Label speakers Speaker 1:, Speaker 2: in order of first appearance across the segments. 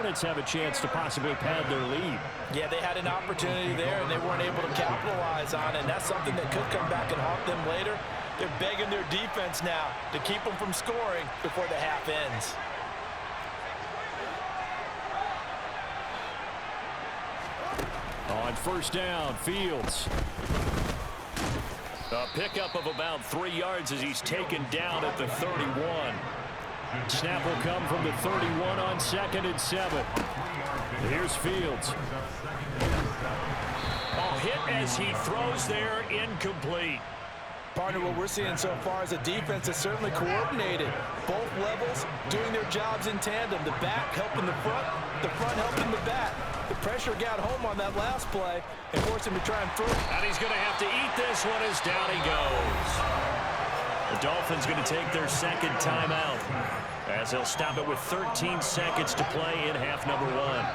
Speaker 1: Hornets have a chance to possibly pad their lead.
Speaker 2: Yeah, they had an opportunity there, and they weren't able to capitalize on it. And that's something that could come back and haunt them later. They're begging their defense now to keep them from scoring before the half ends.
Speaker 1: On first down, Fields. A pickup of about 3 yards as he's taken down at the 31. Snap will come from the 31 on 2nd and 7. Here's Fields. Oh, hit as he throws there, incomplete.
Speaker 2: Partner, what we're seeing so far is a defense that's certainly coordinated. Both levels doing their jobs in tandem. The back helping the front helping the back. The pressure got home on that last play and forced him to try and throw.
Speaker 1: And he's going to have to eat this one as down he goes. The Dolphins going to take their second timeout as they'll stop it with 13 seconds to play in half number 1.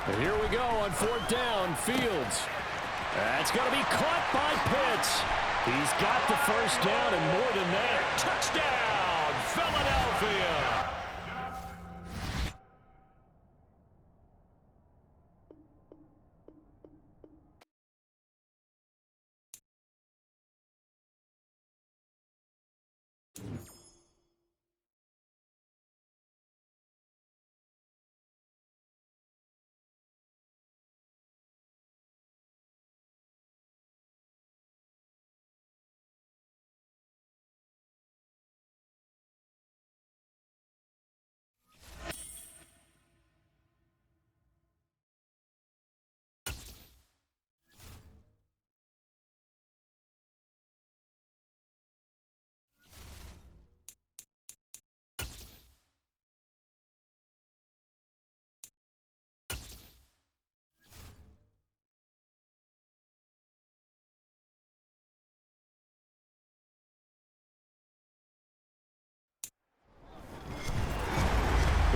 Speaker 1: And here we go on 4th down, Fields. That's going to be caught by Pitts. He's got the first down and more than that. Touchdown, Philadelphia.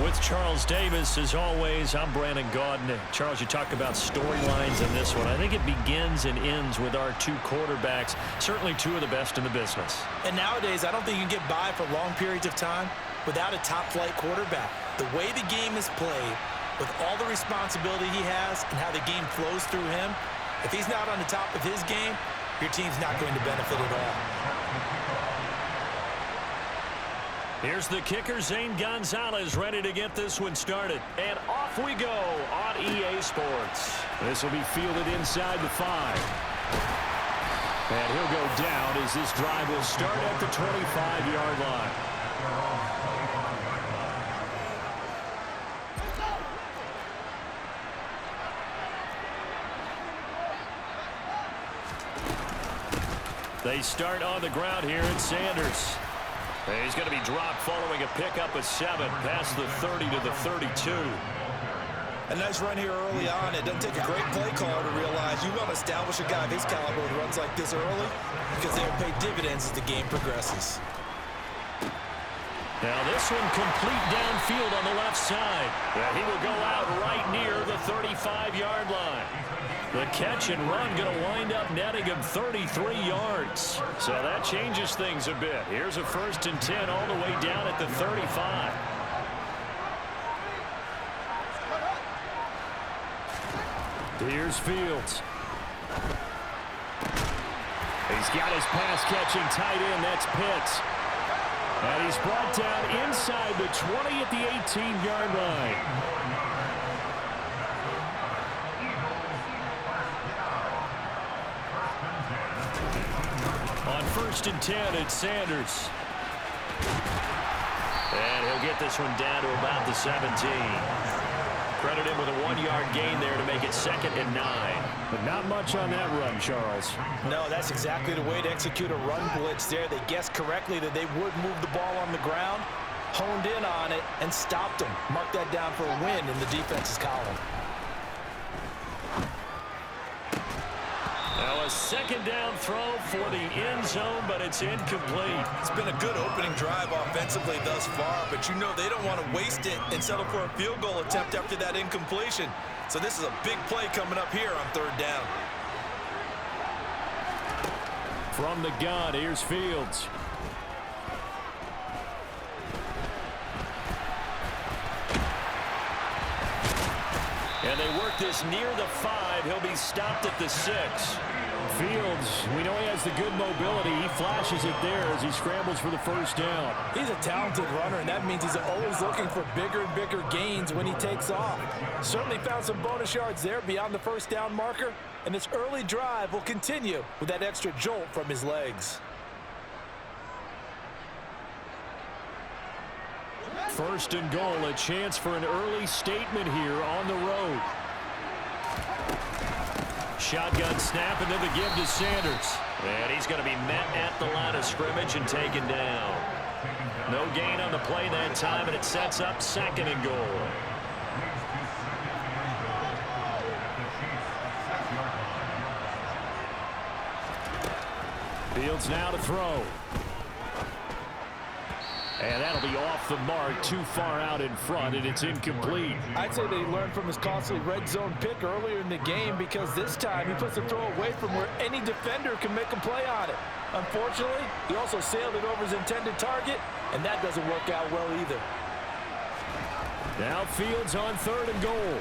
Speaker 1: With Charles Davis, as always, I'm Brandon Gaudin. Charles, you talk about storylines in this one. I think it begins and ends with our 2 quarterbacks, certainly 2 of the best in the business.
Speaker 2: And nowadays, I don't think you can get by for long periods of time without a top-flight quarterback. The way the game is played, with all the responsibility he has and how the game flows through him, if he's not on the top of his game, your team's not going to benefit at all.
Speaker 1: Here's the kicker, Zane Gonzalez, ready to get this one started. And off we go on EA Sports. This will be fielded inside the 5. And he'll go down as this drive will start at the 25-yard line. They start on the ground here at Sanders. He's going to be dropped following a pickup of 7 past the 30 to the 32.
Speaker 2: A nice run here early on. It doesn't take a great play caller to realize you want to establish a guy of his caliber with runs like this early because they'll pay dividends as the game progresses.
Speaker 1: Now this one complete downfield on the left side. And he will go out right near the 35-yard line. The catch and run going to wind up netting him 33 yards. So that changes things a bit. Here's a 1st and 10 all the way down at the 35. Here's Fields. He's got his pass-catching tight end. That's Pitts. And he's brought down inside the 20 at the 18-yard line. On 1st and 10, it's Sanders. And he'll get this one down to about the 17. Credit him with a 1-yard gain there to make it 2nd and 9. But not much on that run, Charles.
Speaker 2: No, that's exactly the way to execute a run blitz there. They guessed correctly that they would move the ball on the ground, honed in on it, and stopped them. Mark that down for a win in the defense's column.
Speaker 1: Now a second down throw for the end zone, but it's incomplete.
Speaker 2: It's been a good opening drive offensively thus far, but you know they don't want to waste it and settle for a field goal attempt after that incompletion. So this is a big play coming up here on third down.
Speaker 1: From the gun, here's Fields. And they work this near the 5. He'll be stopped at the 6. Fields, we know he has the good mobility. He flashes it there as he scrambles for the first down.
Speaker 2: He's a talented runner, and that means he's always looking for bigger and bigger gains when he takes off. Certainly found some bonus yards there beyond the first down marker, and this early drive will continue with that extra jolt from his legs.
Speaker 1: First and goal, a chance for an early statement here on the road. Shotgun snap, and then the give to Sanders. And he's going to be met at the line of scrimmage and taken down. No gain on the play that time, and it sets up second and goal. Fields now to throw. And that'll be off the mark, too far out in front, and it's incomplete.
Speaker 2: I'd say they learned from his costly red zone pick earlier in the game, because this time he puts the throw away from where any defender can make a play on it. Unfortunately, he also sailed it over his intended target, and that doesn't work out well either.
Speaker 1: Now Fields on third and goal.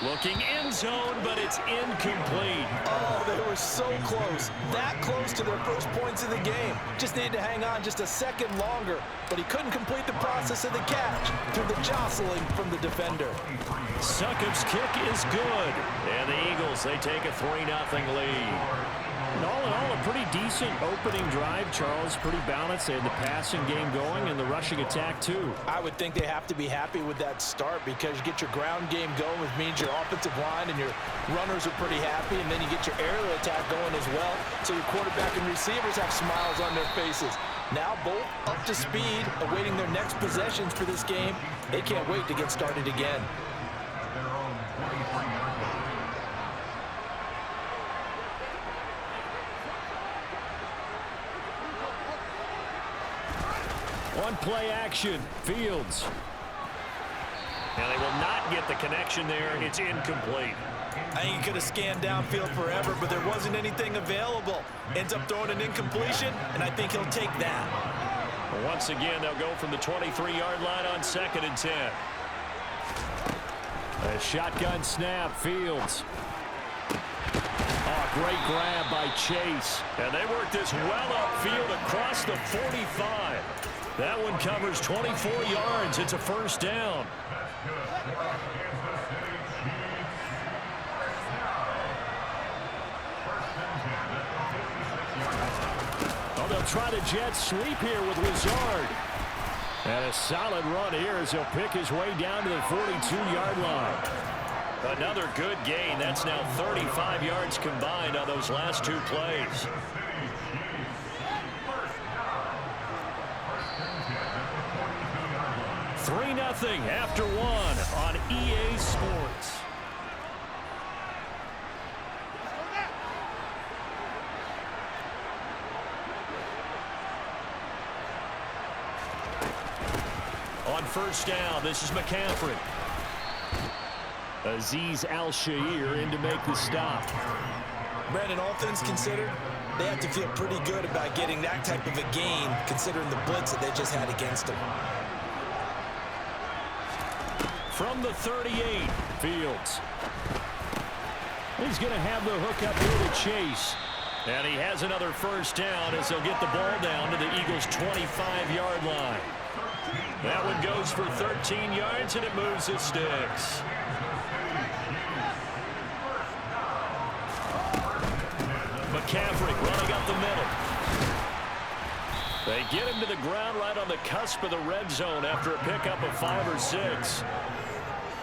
Speaker 1: Looking end zone, but it's incomplete.
Speaker 2: Oh, they were so close. That close to their first points of the game. Just needed to hang on just a second longer, but he couldn't complete the process of the catch through the jostling from the defender.
Speaker 1: Succop's kick is good. And the Eagles, they take a 3-0 lead. And all in all, a pretty decent opening drive, Charles. Pretty balanced. They had the passing game going and the rushing attack, too.
Speaker 2: I would think they have to be happy with that start, because you get your ground game going, which means your offensive line and your runners are pretty happy, and then you get your aerial attack going as well, so your quarterback and receivers have smiles on their faces. Now both up to speed, awaiting their next possessions for this game. They can't wait to get started again.
Speaker 1: On play action, Fields. And they will not get the connection there. It's incomplete.
Speaker 2: I think he could have scanned downfield forever, but there wasn't anything available. Ends up throwing an incompletion, and I think he'll take that.
Speaker 1: Once again, they'll go from the 23-yard line on 2nd and 10. A shotgun snap, Fields. Oh, great grab by Chase. And they work this well upfield across the 45. That one covers 24 yards. It's a first down. Oh, they'll try to jet sweep here with Lazard. And a solid run here as he'll pick his way down to the 42-yard line. Another good gain. That's now 35 yards combined on those last two plays. Three 3-0 after one on EA Sports. On first down, this is McCaffrey. Azeez Al-Shaair in to make the stop.
Speaker 2: Brandon, all things considered, they have to feel pretty good about getting that type of a gain, considering the blitz that they just had against them.
Speaker 1: From the 38, Fields. He's going to have the hook up here to Chase. And he has another first down as he'll get the ball down to the Eagles' 25-yard line. That one goes for 13 yards, and it moves the sticks. McCaffrey running up the middle. They get him to the ground right on the cusp of the red zone after a pickup of 5 or 6.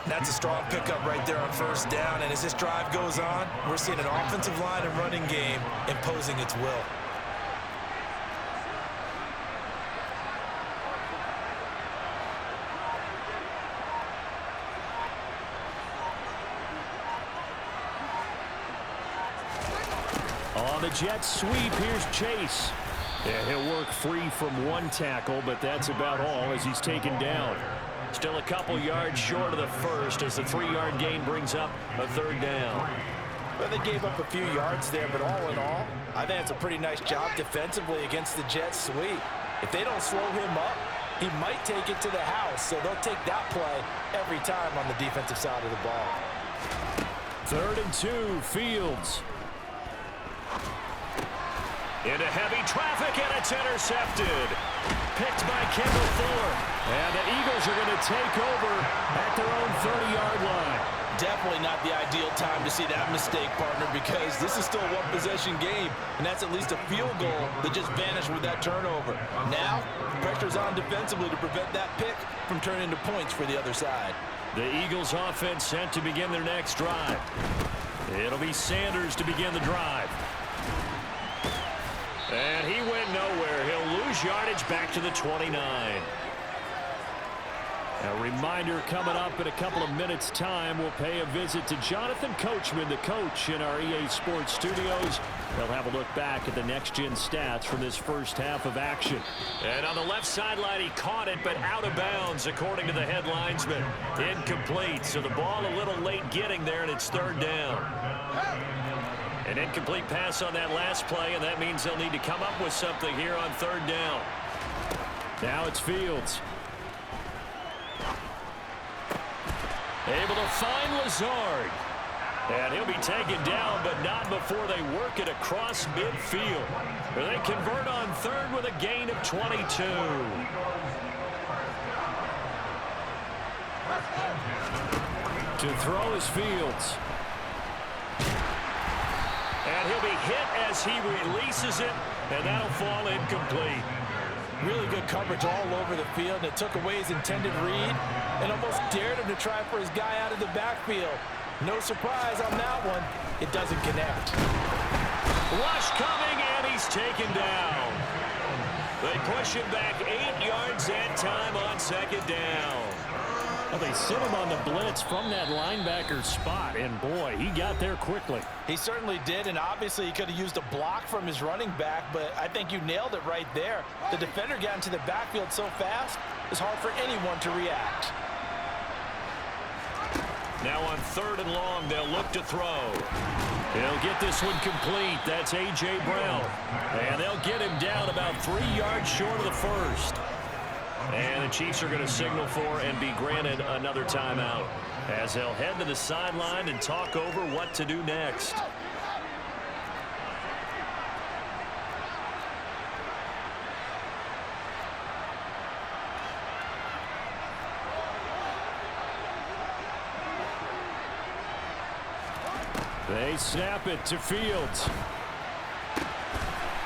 Speaker 2: That's a strong pickup right there on first down, and as this drive goes on, we're seeing an offensive line and running game imposing its will.
Speaker 1: On the jet sweep, here's Chase. Yeah, he'll work free from one tackle, but that's about all as he's taken down. Still a couple yards short of the first as the 3-yard gain brings up a 3rd down.
Speaker 2: Well, they gave up a few yards there, but all in all, I think it's a pretty nice job defensively against the jet sweep. If they don't slow him up, he might take it to the house, so they'll take that play every time on the defensive side of the ball.
Speaker 1: 3rd and 2, Fields. Into heavy traffic, and it's intercepted. Picked by Kendall Thorpe. And the Eagles are going to take over at their own 30-yard line.
Speaker 2: Definitely not the ideal time to see that mistake, partner, because this is still a one-possession game, and that's at least a field goal that just vanished with that turnover. Now, pressure's on defensively to prevent that pick from turning into points for the other side.
Speaker 1: The Eagles offense set to begin their next drive. It'll be Sanders to begin the drive. And he went nowhere. He'll lose yardage back to the 29. A reminder coming up in a couple of minutes' time. We'll pay a visit to Jonathan Coachman, the coach in our EA Sports studios. They'll have a look back at the next-gen stats from this first half of action. And on the left sideline, he caught it, but out of bounds, according to the head linesman. Incomplete, so the ball a little late getting there, and it's 3rd down. An incomplete pass on that last play, and that means they'll need to come up with something here on 3rd down. Now it's Fields. Able to find Lazard. And he'll be taken down, but not before they work it across midfield. They convert on 3rd with a gain of 22. To throw is Fields. And he'll be hit as he releases it, and that'll fall incomplete.
Speaker 2: Really good coverage all over the field, and it took away his intended read and almost dared him to try for his guy out of the backfield. No surprise on that one. It doesn't connect.
Speaker 1: Rush coming, and he's taken down. They push him back 8 yards that time on 2nd down. Well, they sit him on the blitz from that linebacker spot, and boy, he got there quickly.
Speaker 2: He certainly did, and obviously he could have used a block from his running back, but I think you nailed it right there. The defender got into the backfield so fast, it's hard for anyone to react.
Speaker 1: Now on 3rd and long, they'll look to throw. He'll get this one complete. That's A.J. Brown. And they'll get him down about 3 yards short of the first. And the Chiefs are going to signal for and be granted another timeout as they'll head to the sideline and talk over what to do next. They snap it to Fields.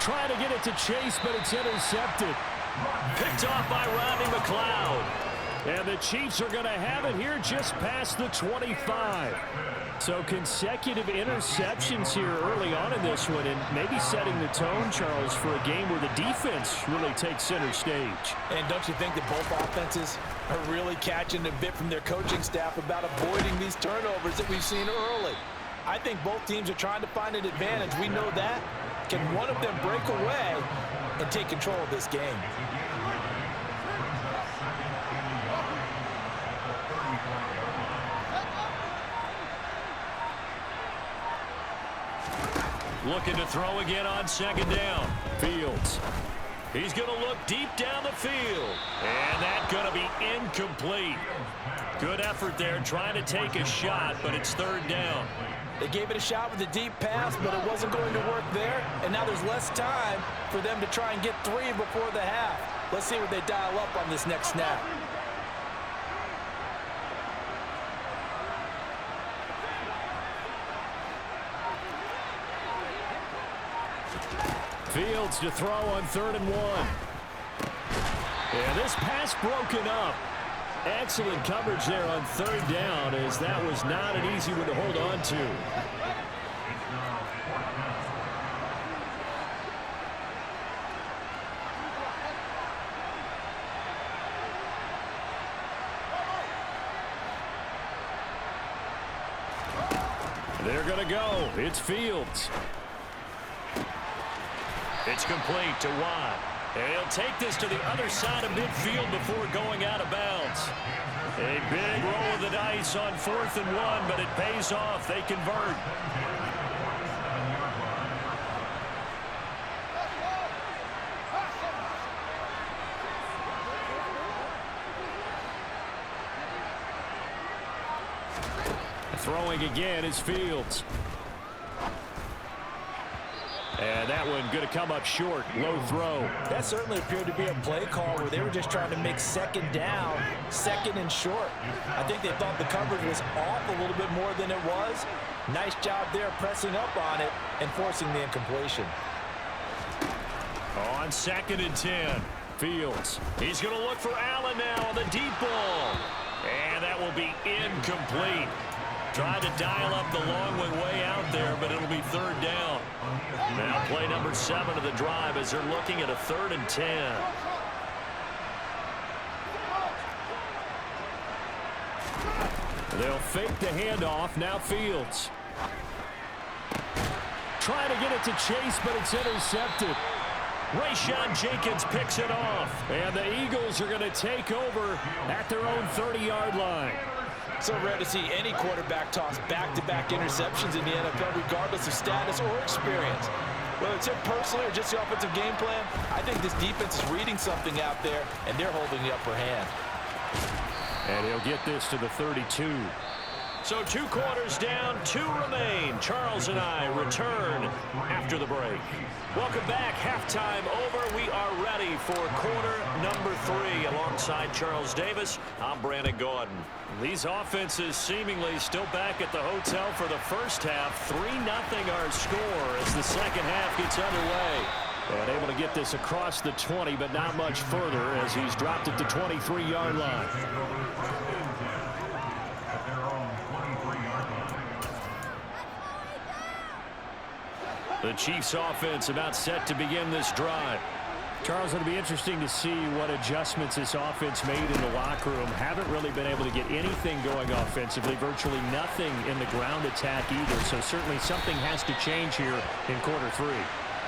Speaker 1: Trying to get it to Chase, but it's intercepted. Picked off by Rodney McLeod. And the Chiefs are going to have it here just past the 25. So consecutive interceptions here early on in this one, and maybe setting the tone, Charles, for a game where the defense really takes center stage.
Speaker 2: And don't you think that both offenses are really catching a bit from their coaching staff about avoiding these turnovers that we've seen early? I think both teams are trying to find an advantage. We know that. Can one of them break away and take control of this game?
Speaker 1: Looking to throw again on 2nd down. Fields. He's going to look deep down the field. And that's going to be incomplete. Good effort there trying to take a shot, but it's 3rd down.
Speaker 2: They gave it a shot with a deep pass, but it wasn't going to work there. And now there's less time for them to try and get 3 before the half. Let's see what they dial up on this next snap.
Speaker 1: Fields to throw on 3rd and 1. And this pass broken up. Excellent coverage there on 3rd down, as that was not an easy one to hold on to. They're going to go. It's Fields. It's complete to Watt. And he'll take this to the other side of midfield before going out of bounds. A big roll of the dice on 4th and 1, but it pays off. They convert. Throwing again is Fields. And that one going to come up short. Low throw.
Speaker 2: That certainly appeared to be a play call where they were just trying to make second down, second and short. I think they thought the coverage was off a little bit more than it was. Nice job there pressing up on it and forcing the incompletion.
Speaker 1: On 2nd and 10. Fields. He's going to look for Allen now on the deep ball. And that will be incomplete. Tried to dial up the long way out there, but it'll be 3rd down. Now play number 7 of the drive as they're looking at a 3rd and 10. They'll fake the handoff. Now Fields. Trying to get it to Chase, but it's intercepted. Rayshon Jenkins picks it off. And the Eagles are going to take over at their own 30-yard line.
Speaker 2: So rare to see any quarterback toss back-to-back interceptions in the NFL, regardless of status or experience. Whether it's him personally or just the offensive game plan, I think this defense is reading something out there, and they're holding the upper hand.
Speaker 1: And he'll get this to the 32. So 2 quarters down, 2 remain. Charles and I return after the break. Welcome back. Halftime over. We are ready for quarter number 3. Alongside Charles Davis, I'm Brandon Gordon. These offenses seemingly still back at the hotel for the first half. 3-0 our score as the second half gets underway. And able to get this across the 20, but not much further as he's dropped it to 23-yard line. The Chiefs offense about set to begin this drive. Charles, it'll be interesting to see what adjustments this offense made in the locker room. Haven't really been able to get anything going offensively, virtually nothing in the ground attack either. So certainly something has to change here in quarter 3.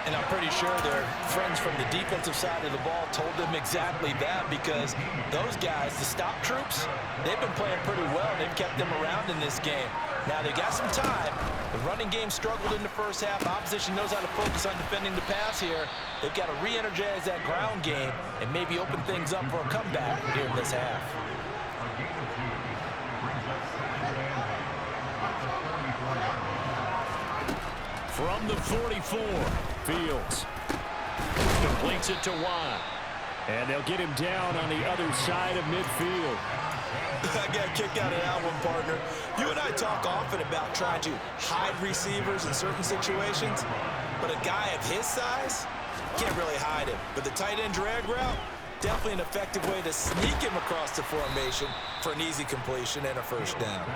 Speaker 2: And I'm pretty sure their friends from the defensive side of the ball told them exactly that, because those guys, the stop troops, they've been playing pretty well. They've kept them around in this game. Now, they got some time. The running game struggled in the first half. Opposition knows how to focus on defending the pass here. They've got to re-energize that ground game and maybe open things up for a comeback here in this half.
Speaker 1: From the 44, Fields completes it to Watt. And they'll get him down on the other side of midfield.
Speaker 2: I got a kick out of that one, partner. You and I talk often about trying to hide receivers in certain situations, but a guy of his size can't really hide him. But the tight end drag route, definitely an effective way to sneak him across the formation for an easy completion and a first down.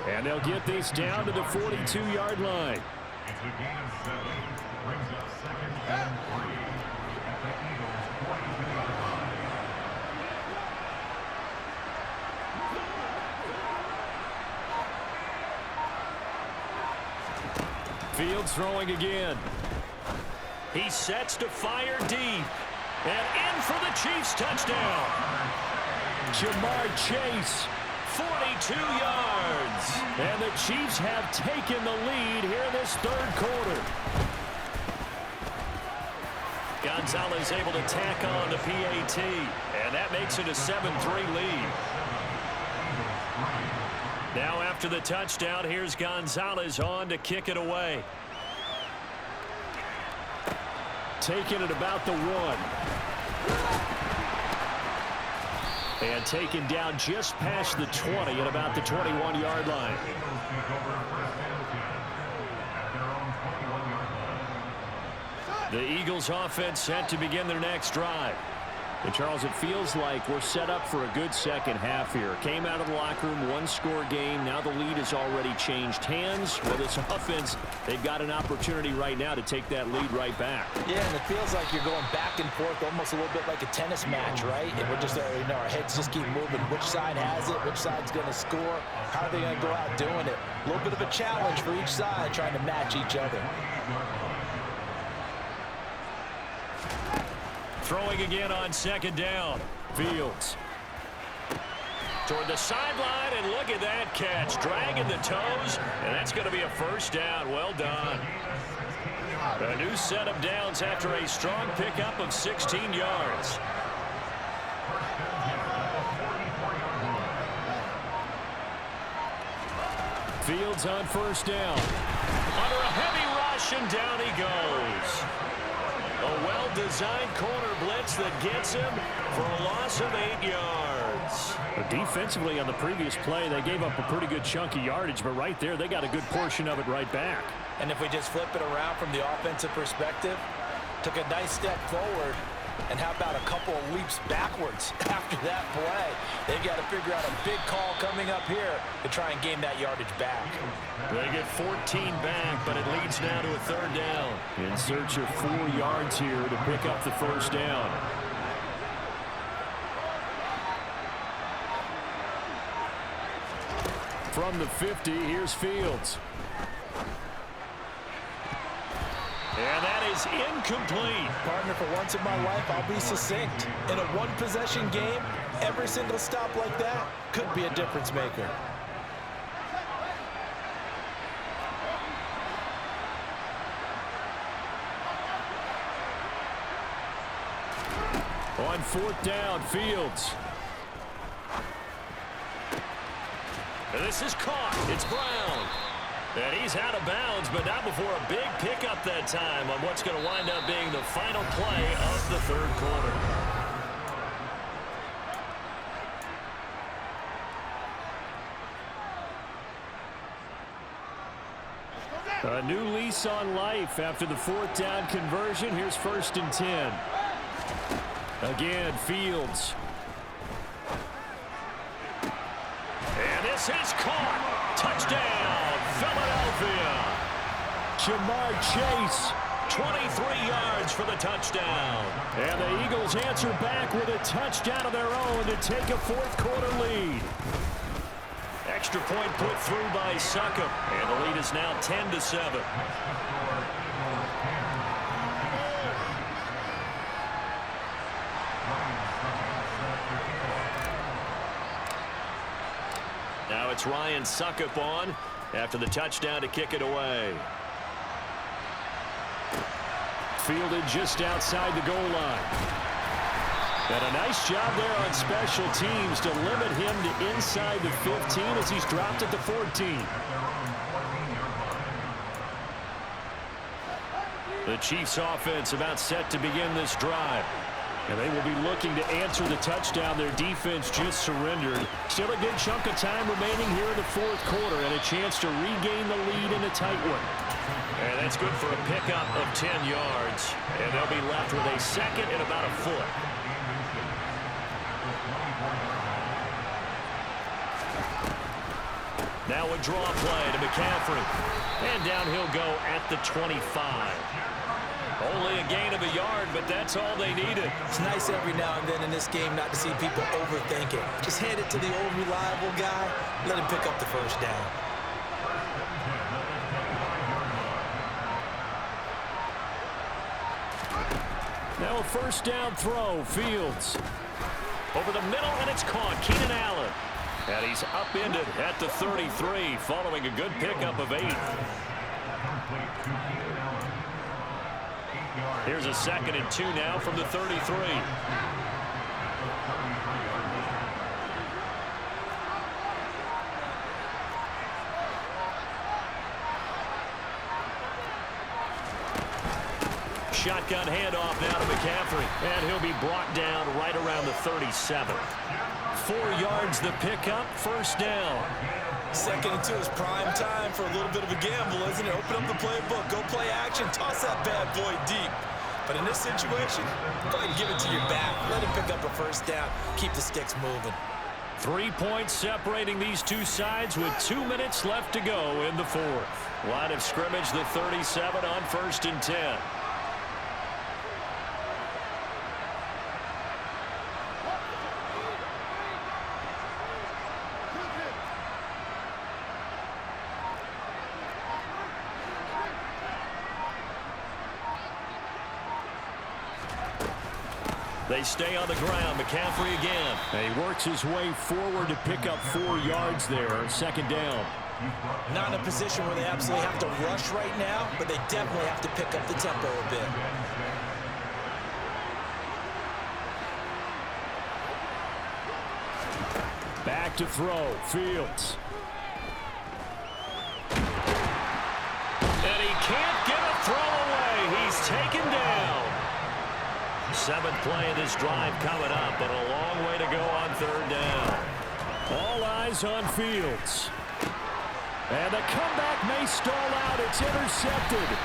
Speaker 1: And they'll get this down to the 42-yard line. Fields throwing again. He sets to fire deep. And in for the Chiefs touchdown. Jamar Chase, 42 yards. And the Chiefs have taken the lead here in this third quarter. Gonzalez able to tack on the PAT. And that makes it a 7-3 lead. Now after the touchdown, here's Gonzalez on to kick it away. Taking it about the 1. And taken down just past the 20 at about the 21-yard line. The Eagles offense set to begin their next drive. And Charles, it feels like we're set up for a good second half here. Came out of the locker room, 1-score game. Now the lead has already changed hands. Well, this offense, they've got an opportunity right now to take that lead right back.
Speaker 2: Yeah, and it feels like you're going back and forth, almost a little bit like a tennis match, right? And we're just, our heads just keep moving. Which side has it? Which side's going to score? How are they going to go out doing it? A little bit of a challenge for each side, trying to match each other.
Speaker 1: Throwing again on second down. Fields. Toward the sideline, and look at that catch. Dragging the toes, and that's going to be a first down. Well done. A new set of downs after a strong pickup of 16 yards. Fields on first down. Under a heavy rush, and down he goes. A well-designed corner blitz that gets him for a loss of 8 yards. Defensively on the previous play, they gave up a pretty good chunk of yardage, but right there, they got a good portion of it right back.
Speaker 2: And if we just flip it around from the offensive perspective, took a nice step forward, and how about a couple of leaps backwards after that play? They've got to figure out a big call coming up here to try and gain that yardage back.
Speaker 1: They get 14 back, but it leads now to a third down. In search of 4 yards here to pick up the first down. From the 50, here's Fields. And that is incomplete.
Speaker 2: Partner, for once in my life, I'll be succinct. In a one-possession game, every single stop like that could be a difference maker.
Speaker 1: On fourth down, Fields. And this is caught. It's Brown. And he's out of bounds, but not before a big pickup that time on what's going to wind up being the final play of the third quarter. A new lease on life after the fourth down conversion. Here's first and 10. Again, Fields. And this is caught. Touchdown, Philadelphia. Jamar Chase, 23 yards for the touchdown. And the Eagles answer back with a touchdown of their own to take a fourth quarter lead. Extra point put through by Succop, and the lead is now 10-7. Now it's Ryan Succop on after the touchdown to kick it away. Fielded just outside the goal line. And a nice job there on special teams to limit him to inside the 15 as he's dropped at the 14. The Chiefs offense about set to begin this drive. And they will be looking to answer the touchdown their defense just surrendered. Still a good chunk of time remaining here in the fourth quarter and a chance to regain the lead in a tight one. And that's good for a pickup of 10 yards. And they'll be left with a second and about a foot. Now a draw play to McCaffrey. And down he'll go at the 25. Only a gain of a yard, but that's all they needed.
Speaker 2: It's nice every now and then in this game not to see people overthink it. Just hand it to the old reliable guy. Let him pick up the first down.
Speaker 1: Now a first down throw. Fields. Over the middle, and it's caught. Keenan Allen. And he's upended at the 33 following a good pickup of 8. Here's a 2nd and 2 now from the 33. Shotgun handoff now to McCaffrey. And he'll be brought down right around the 37. 4 yards the pickup, first down.
Speaker 2: 2nd and 2 is prime time for a little bit of a gamble, isn't it? Open up the playbook, go play action, toss that bad boy deep. But in this situation, go ahead and give it to your back. Let him pick up a first down. Keep the sticks moving.
Speaker 1: 3 points separating these two sides with 2 minutes left to go in the fourth. Line of scrimmage, the 37 on first and 10. They stay on the ground. McCaffrey again.
Speaker 3: And he works his way forward to pick up 4 yards there. Second down.
Speaker 2: Not in a position where they absolutely have to rush right now, but they definitely have to pick up the tempo a bit.
Speaker 3: Back to throw. Fields.
Speaker 1: And he can't get a throw away. He's taken down. 7th play of this drive coming up, but a long way to go on 3rd down.
Speaker 3: All eyes on Fields. And the comeback may stall out. It's intercepted.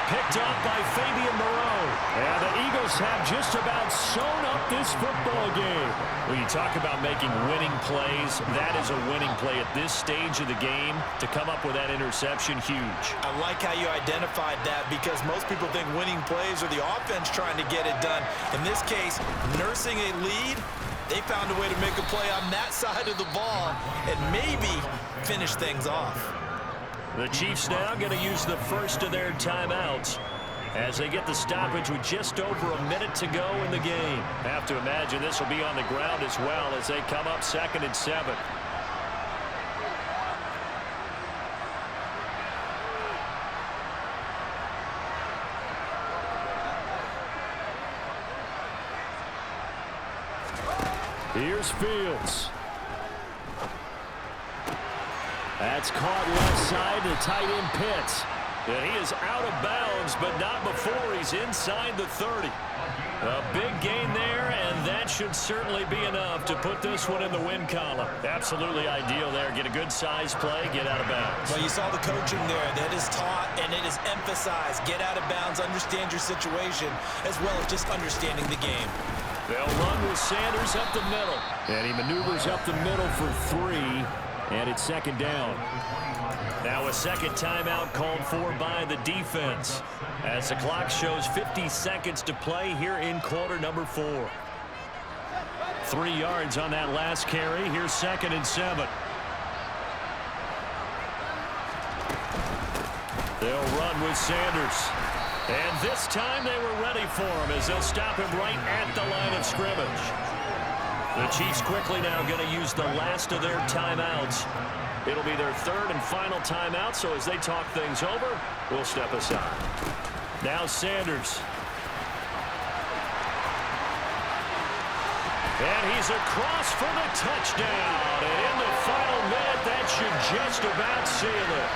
Speaker 1: Picked up by Fabian Moreau.
Speaker 3: And the Eagles have just about sewn up this football game.
Speaker 1: When you talk about making winning plays, that is a winning play at this stage of the game. To come up with that interception, huge.
Speaker 2: I like how you identified that because most people think winning plays are the offense trying to get it done. In this case, nursing a lead, they found a way to make a play on that side of the ball and maybe finish things off.
Speaker 1: The Chiefs now going to use the first of their timeouts as they get the stoppage with just over a minute to go in the game. Have to imagine this will be on the ground as well as they come up 2nd and 7.
Speaker 3: Here's Fields. That's caught left side to tight end Pitts.
Speaker 1: And he is out of bounds, but not before he's inside the 30. A big gain there, and that should certainly be enough to put this one in the win column. Absolutely ideal there. Get a good size play, get out of bounds.
Speaker 2: Well, you saw the coaching there. That is taught and it is emphasized. Get out of bounds, understand your situation, as well as just understanding the game.
Speaker 1: They'll run with Sanders up the middle.
Speaker 3: And he maneuvers up the middle for 3. And it's 2nd down.
Speaker 1: Now a second timeout called for by the defense as the clock shows 50 seconds to play here in quarter number 4. 3 yards on that last carry. Here's 2nd and 7. They'll run with Sanders. And this time they were ready for him as they'll stop him right at the line of scrimmage. The Chiefs quickly now going to use the last of their timeouts. It'll be their 3rd and final timeout, so as they talk things over, we'll step aside. Now Sanders. And he's across for the touchdown. And in the final minute, that should just about seal it.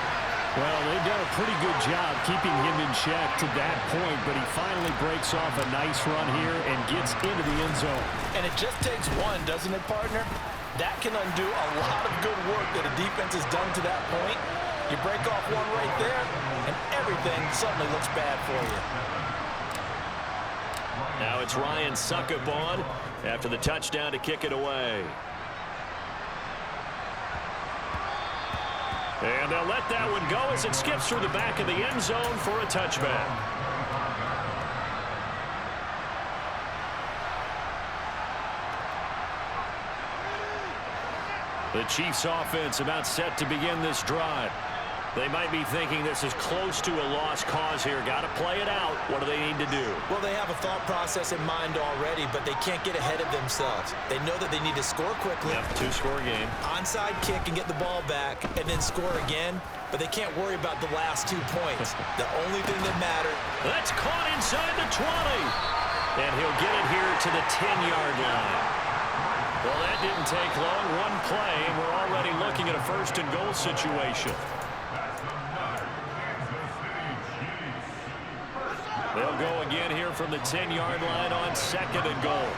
Speaker 3: Well, they've done a pretty good job keeping him in check to that point, but he finally breaks off a nice run here and gets into the end zone.
Speaker 2: And it just takes one, doesn't it, partner? That can undo a lot of good work that a defense has done to that point. You break off one right there, and everything suddenly looks bad for you.
Speaker 1: Now it's Ryan Suckup on after the touchdown to kick it away. And they'll let that one go as it skips through the back of the end zone for a touchback. The Chiefs offense about set to begin this drive. They might be thinking this is close to a lost cause here. Got to play it out. What do they need to do?
Speaker 2: Well, they have a thought process in mind already, but they can't get ahead of themselves. They know that they need to score quickly.
Speaker 1: Yep, 2-score game.
Speaker 2: Onside kick and get the ball back and then score again, but they can't worry about the last 2 points. The only thing that matters.
Speaker 1: That's caught inside the 20. And he'll get it here to the 10-yard line. Well, that didn't take long. One play, and we're already looking at a 1st and goal situation. They'll go again here from the 10-yard line on 2nd and goal.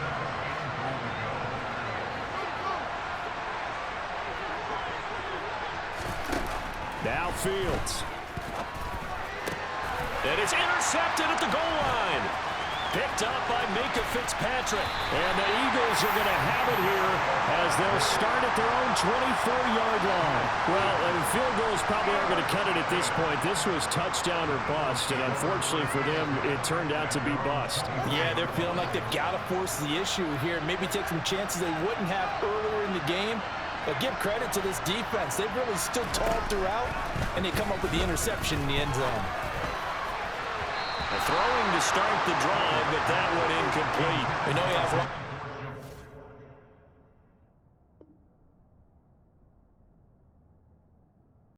Speaker 3: Now Fields.
Speaker 1: And it's intercepted at the goal line. Picked up by Minka Fitzpatrick.
Speaker 3: And the Eagles are going to have it here as they'll start at their own 24-yard line. Well, field goals probably aren't going to cut it at this point. This was touchdown or bust, and unfortunately for them, it turned out to be bust.
Speaker 2: Yeah, they're feeling like they've got to force the issue here. Maybe take some chances they wouldn't have earlier in the game. But give credit to this defense. They've really stood tall throughout, and they come up with the interception in the end zone.
Speaker 1: Throwing to start the drive, but that one incomplete.
Speaker 2: We know he has one.